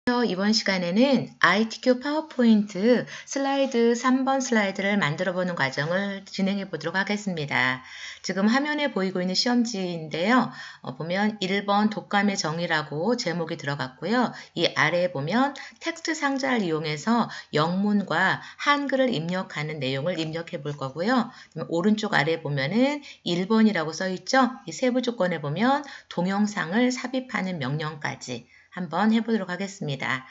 이번 시간에는 ITQ 파워포인트 슬라이드 3번 슬라이드를 만들어 보는 과정을 진행해 보도록 하겠습니다. 지금 화면에 보이고 있는 시험지인데요. 보면 1번 독감의 정의라고 제목이 들어갔고요. 이 아래에 보면 텍스트 상자를 이용해서 영문과 한글을 입력하는 내용을 입력해 볼 거고요. 오른쪽 아래에 보면은 1번이라고 써 있죠. 이 세부 조건에 보면 동영상을 삽입하는 명령까지 한번 해보도록 하겠습니다.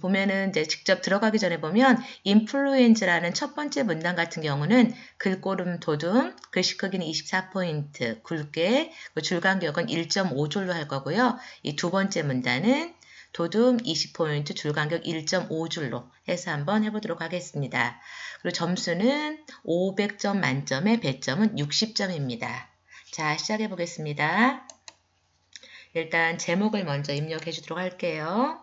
보면은 이제 직접 들어가기 전에 보면 influenza라는 첫 번째 문단 같은 경우는 글꼴음 도둠, 글씨 크기는 24포인트, 굵게, 줄 간격은 1.5줄로 할 거고요. 이 두 번째 문단은 도둠 20포인트, 줄 간격 1.5줄로 해서 한번 해보도록 하겠습니다. 그리고 점수는 500점 만점에 배점은 60점입니다. 자, 시작해 보겠습니다. 일단 제목을 먼저 입력해 주도록 할게요.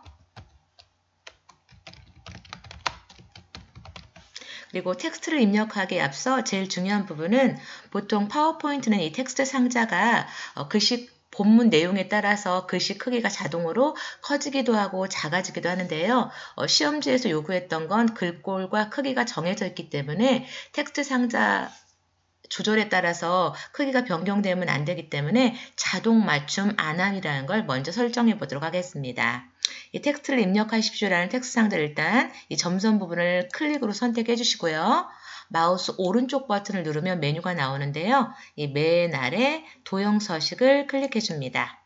그리고 텍스트를 입력하기에 앞서 제일 중요한 부분은 보통 파워포인트는 이 텍스트 상자가 글씨 본문 내용에 따라서 글씨 크기가 자동으로 커지기도 하고 작아지기도 하는데요. 시험지에서 요구했던 건 글꼴과 크기가 정해져 있기 때문에 텍스트 상자 조절에 따라서 크기가 변경되면 안 되기 때문에 자동 맞춤 안함이라는 걸 먼저 설정해 보도록 하겠습니다. 이 텍스트를 입력하십시오라는 텍스트 상자를 일단 이 점선 부분을 클릭으로 선택해 주시고요. 마우스 오른쪽 버튼을 누르면 메뉴가 나오는데요. 이 맨 아래 도형 서식을 클릭해 줍니다.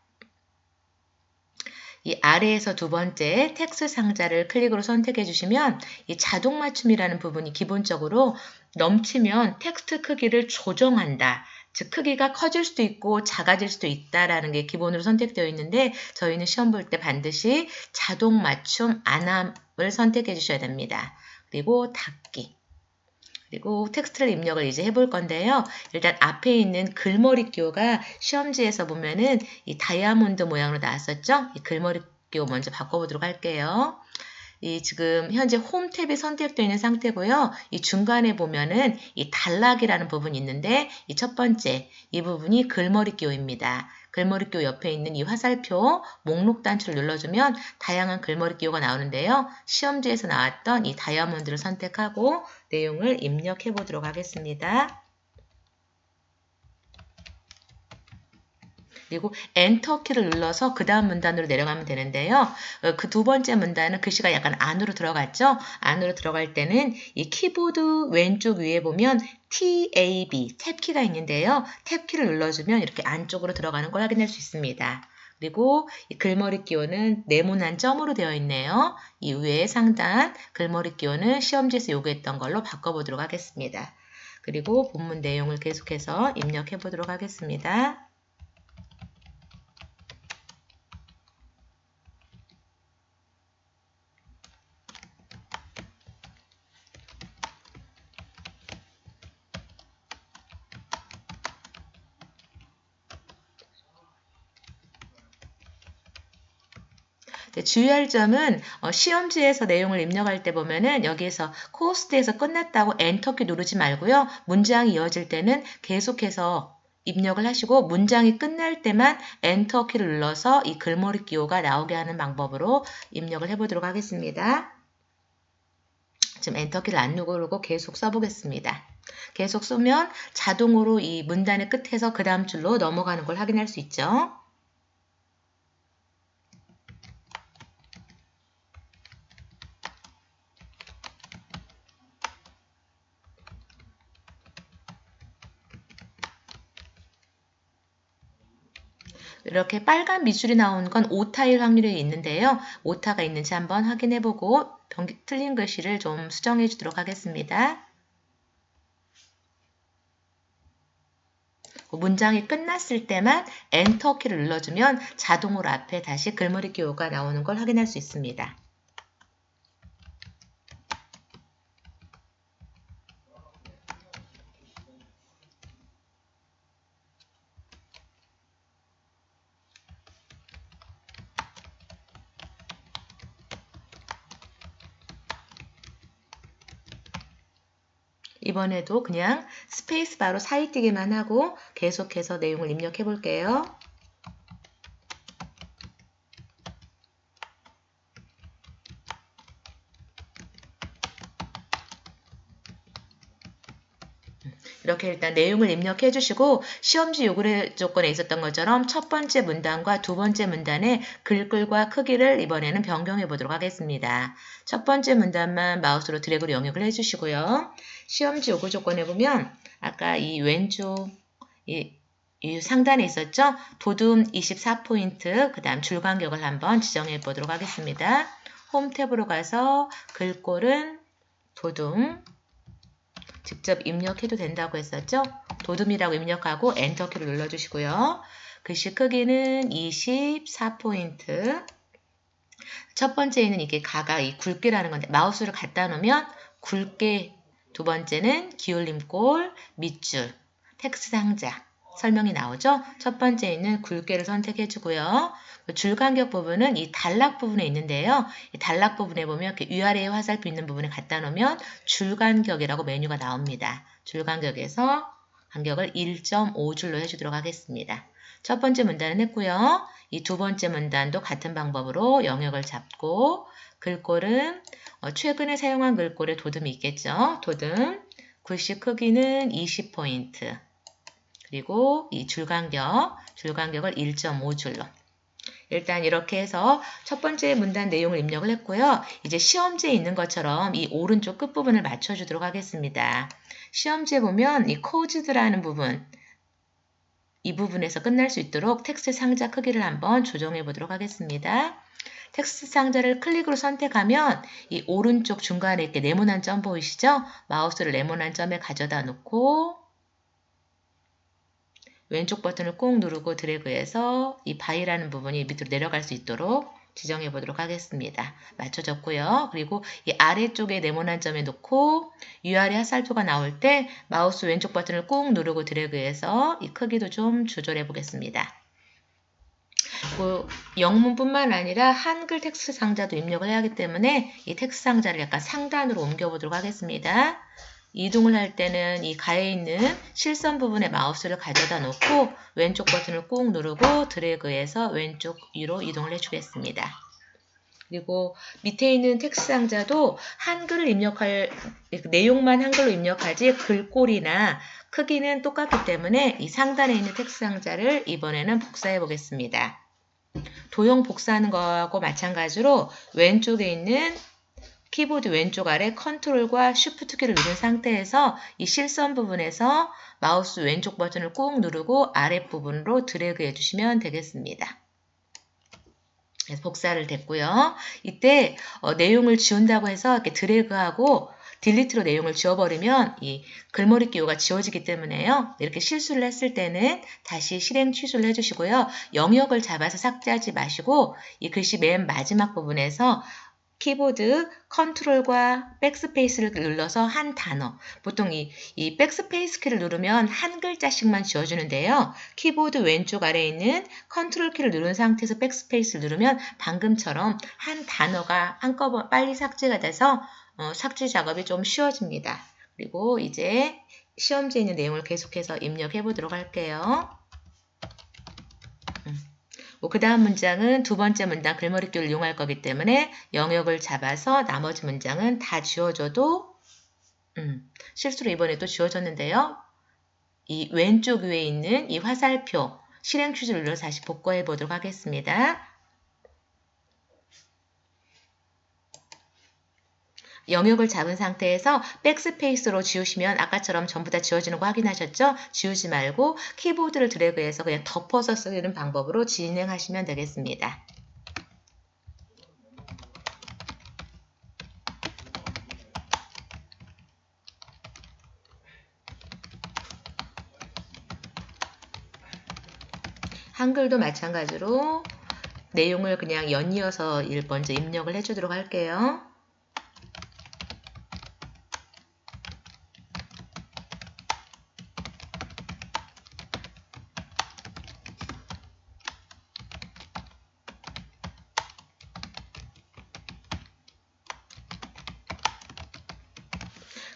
이 아래에서 두 번째 텍스트 상자를 클릭으로 선택해 주시면 이 자동 맞춤이라는 부분이 기본적으로 넘치면 텍스트 크기를 조정한다. 즉 크기가 커질 수도 있고 작아질 수도 있다라는 게 기본으로 선택되어 있는데 저희는 시험 볼 때 반드시 자동 맞춤 안함을 선택해 주셔야 됩니다. 그리고 닫기. 그리고 텍스트를 입력을 이제 해볼 건데요. 일단 앞에 있는 글머리 기호가 시험지에서 보면은 이 다이아몬드 모양으로 나왔었죠? 이 글머리 기호 먼저 바꿔보도록 할게요. 이 지금 현재 홈 탭이 선택되어 있는 상태고요. 이 중간에 보면은 이 단락이라는 부분이 있는데 이 첫 번째 이 부분이 글머리 기호입니다. 글머리 기호 옆에 있는 이 화살표 목록 단추를 눌러주면 다양한 글머리 기호가 나오는데요. 시험지에서 나왔던 이 다이아몬드를 선택하고 내용을 입력해 보도록 하겠습니다. 그리고 엔터 키를 눌러서 그 다음 문단으로 내려가면 되는데요. 그 두 번째 문단은 글씨가 약간 안으로 들어갔죠? 안으로 들어갈 때는 이 키보드 왼쪽 위에 보면 TAB, 탭키가 있는데요. 탭키를 눌러주면 이렇게 안쪽으로 들어가는 걸 확인할 수 있습니다. 그리고 이 글머리 기호는 네모난 점으로 되어 있네요. 이 위에 상단 글머리 기호는 시험지에서 요구했던 걸로 바꿔보도록 하겠습니다. 그리고 본문 내용을 계속해서 입력해 보도록 하겠습니다. 주의할 점은 시험지에서 내용을 입력할 때 보면은 여기에서 코스트에서 끝났다고 엔터키 누르지 말고요. 문장이 이어질 때는 계속해서 입력을 하시고 문장이 끝날 때만 엔터키를 눌러서 이 글머리 기호가 나오게 하는 방법으로 입력을 해보도록 하겠습니다. 지금 엔터키를 안 누르고 계속 써보겠습니다. 계속 쏘면 자동으로 이 문단의 끝에서 그 다음 줄로 넘어가는 걸 확인할 수 있죠. 이렇게 빨간 밑줄이 나온 건 오타일 확률이 있는데요. 오타가 있는지 한번 확인해보고 틀린 글씨를 좀 수정해 주도록 하겠습니다. 문장이 끝났을 때만 엔터 키를 눌러주면 자동으로 앞에 다시 글머리 기호가 나오는 걸 확인할 수 있습니다. 이번에도 그냥 스페이스바로 사이뛰기만 하고 계속해서 내용을 입력해 볼게요. 이렇게 일단 내용을 입력해 주시고 시험지 요구 조건에 있었던 것처럼 첫 번째 문단과 두 번째 문단의 글꼴과 크기를 이번에는 변경해 보도록 하겠습니다. 첫 번째 문단만 마우스로 드래그로 영역을 해 주시고요. 시험지 요구 조건에 보면 아까 이 왼쪽 이 상단에 있었죠? 도둠 24포인트, 그 다음 줄 간격을 한번 지정해 보도록 하겠습니다. 홈 탭으로 가서 글꼴은 도둠 직접 입력해도 된다고 했었죠? 도둠이라고 입력하고 엔터키를 눌러주시고요. 글씨 크기는 24포인트. 첫 번째는 이게 가가 이 굵게라는 건데 마우스를 갖다 놓으면 굵게, 두 번째는 기울림꼴, 밑줄, 텍스트 상자 설명이 나오죠? 첫 번째는 굵게를 선택해 주고요. 줄 간격 부분은 이 단락 부분에 있는데요. 이 단락 부분에 보면 이렇게 위아래에 화살표 있는 부분에 갖다 놓으면 줄 간격이라고 메뉴가 나옵니다. 줄 간격에서 간격을 1.5줄로 해주도록 하겠습니다. 첫 번째 문단은 했고요. 이 두 번째 문단도 같은 방법으로 영역을 잡고 글꼴은 최근에 사용한 글꼴에 도둠이 있겠죠. 도둠, 글씨 크기는 20포인트. 그리고 이 줄간격을 1.5줄로. 일단 이렇게 해서 첫 번째 문단 내용을 입력을 했고요. 이제 시험지에 있는 것처럼 이 오른쪽 끝부분을 맞춰주도록 하겠습니다. 시험지에 보면 이 코즈드라는 부분, 이 부분에서 끝날 수 있도록 텍스트 상자 크기를 한번 조정해 보도록 하겠습니다. 텍스트 상자를 클릭으로 선택하면 이 오른쪽 중간에 이렇게 네모난 점 보이시죠? 마우스를 네모난 점에 가져다 놓고 왼쪽 버튼을 꾹 누르고 드래그해서 이 바이라는 부분이 밑으로 내려갈 수 있도록 지정해 보도록 하겠습니다. 맞춰졌고요. 그리고 이 아래쪽에 네모난 점에 놓고 위아래 화살표가 나올 때 마우스 왼쪽 버튼을 꾹 누르고 드래그해서 이 크기도 좀 조절해 보겠습니다. 영문뿐만 아니라 한글 텍스트 상자도 입력을 해야 하기 때문에 이 텍스트 상자를 약간 상단으로 옮겨 보도록 하겠습니다. 이동을 할 때는 이 가에 있는 실선 부분에 마우스를 가져다 놓고 왼쪽 버튼을 꾹 누르고 드래그해서 왼쪽 위로 이동을 해주겠습니다. 그리고 밑에 있는 텍스트 상자도 한글을 입력할 내용만 한글로 입력하지 글꼴이나 크기는 똑같기 때문에 이 상단에 있는 텍스트 상자를 이번에는 복사해 보겠습니다. 도형 복사하는 거하고 마찬가지로 왼쪽에 있는 키보드 왼쪽 아래 컨트롤과 쉬프트 키를 누른 상태에서 이 실선 부분에서 마우스 왼쪽 버튼을 꾹 누르고 아랫부분으로 드래그 해주시면 되겠습니다. 그래서 복사를 됐고요. 이때 내용을 지운다고 해서 이렇게 드래그하고 딜리트로 내용을 지워버리면 이 글머리 기호가 지워지기 때문에요. 이렇게 실수를 했을 때는 다시 실행 취소를 해주시고요. 영역을 잡아서 삭제하지 마시고 이 글씨 맨 마지막 부분에서 키보드 컨트롤과 백스페이스를 눌러서 한 단어, 보통 이 백스페이스 키를 누르면 한 글자씩만 지워주는데요. 키보드 왼쪽 아래에 있는 컨트롤 키를 누른 상태에서 백스페이스를 누르면 방금처럼 한 단어가 한꺼번에 빨리 삭제가 돼서 삭제 작업이 좀 쉬워집니다. 그리고 이제 시험지에 있는 내용을 계속해서 입력해 보도록 할게요. 그 다음 문장은 두 번째 문장 글머리줄을 이용할 거기 때문에 영역을 잡아서 나머지 문장은 다 지워줘도 실수로 이번에 또 지워졌는데요. 이 왼쪽 위에 있는 이 화살표 실행 퀴즈를 눌러서 다시 복구해 보도록 하겠습니다. 영역을 잡은 상태에서 백스페이스로 지우시면 아까처럼 전부 다 지워지는 거 확인하셨죠? 지우지 말고 키보드를 드래그해서 그냥 덮어서 쓰는 방법으로 진행하시면 되겠습니다. 한글도 마찬가지로 내용을 그냥 연이어서 먼저 입력을 해주도록 할게요.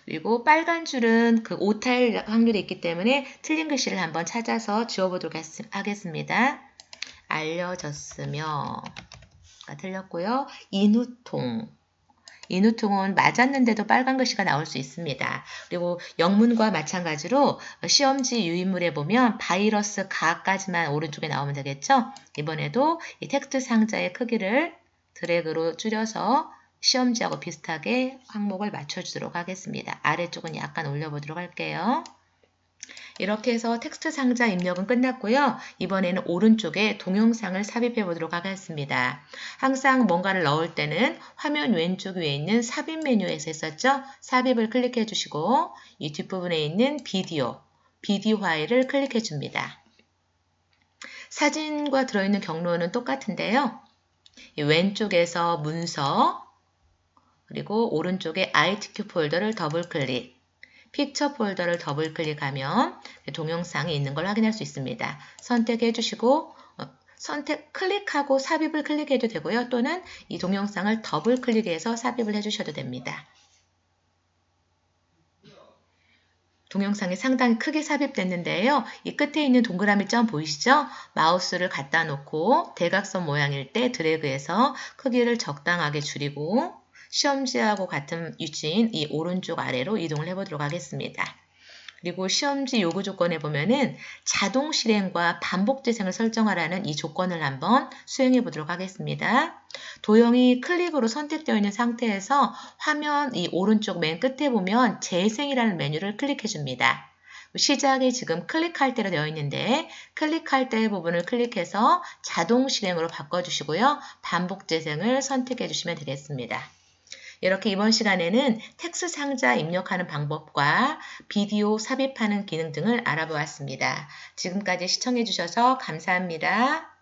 그리고 빨간 줄은 그 오탈 확률이 있기 때문에 틀린 글씨를 한번 찾아서 지워보도록 하겠습니다. 알려졌으며 가 틀렸고요. 인후통 인후통은 맞았는데도 빨간 글씨가 나올 수 있습니다. 그리고 영문과 마찬가지로 시험지 유인물에 보면 바이러스 가까지만 오른쪽에 나오면 되겠죠? 이번에도 이 텍스트 상자의 크기를 드래그로 줄여서 시험지하고 비슷하게 항목을 맞춰주도록 하겠습니다. 아래쪽은 약간 올려보도록 할게요. 이렇게 해서 텍스트 상자 입력은 끝났고요. 이번에는 오른쪽에 동영상을 삽입해 보도록 하겠습니다. 항상 뭔가를 넣을 때는 화면 왼쪽 위에 있는 삽입 메뉴에서 했었죠. 삽입을 클릭해 주시고 이 뒷부분에 있는 비디오 파일을 클릭해 줍니다. 사진과 들어있는 경로는 똑같은데요. 왼쪽에서 문서 그리고 오른쪽에 ITQ 폴더를 더블 클릭 픽처 폴더를 더블 클릭하면 동영상이 있는 걸 확인할 수 있습니다. 선택해 주시고 클릭하고 삽입을 클릭해도 되고요. 또는 이 동영상을 더블 클릭해서 삽입을 해주셔도 됩니다. 동영상이 상당히 크게 삽입됐는데요. 이 끝에 있는 동그라미 점 보이시죠? 마우스를 갖다 놓고 대각선 모양일 때 드래그해서 크기를 적당하게 줄이고 시험지하고 같은 위치인 이 오른쪽 아래로 이동을 해보도록 하겠습니다. 그리고 시험지 요구 조건에 보면은 자동 실행과 반복 재생을 설정하라는 이 조건을 한번 수행해 보도록 하겠습니다. 도형이 클릭으로 선택되어 있는 상태에서 화면 이 오른쪽 맨 끝에 보면 재생이라는 메뉴를 클릭해 줍니다. 시작이 지금 클릭할 때로 되어 있는데 클릭할 때 부분을 클릭해서 자동 실행으로 바꿔주시고요. 반복 재생을 선택해 주시면 되겠습니다. 이렇게 이번 시간에는 텍스트 상자 입력하는 방법과 비디오 삽입하는 기능 등을 알아보았습니다. 지금까지 시청해 주셔서 감사합니다.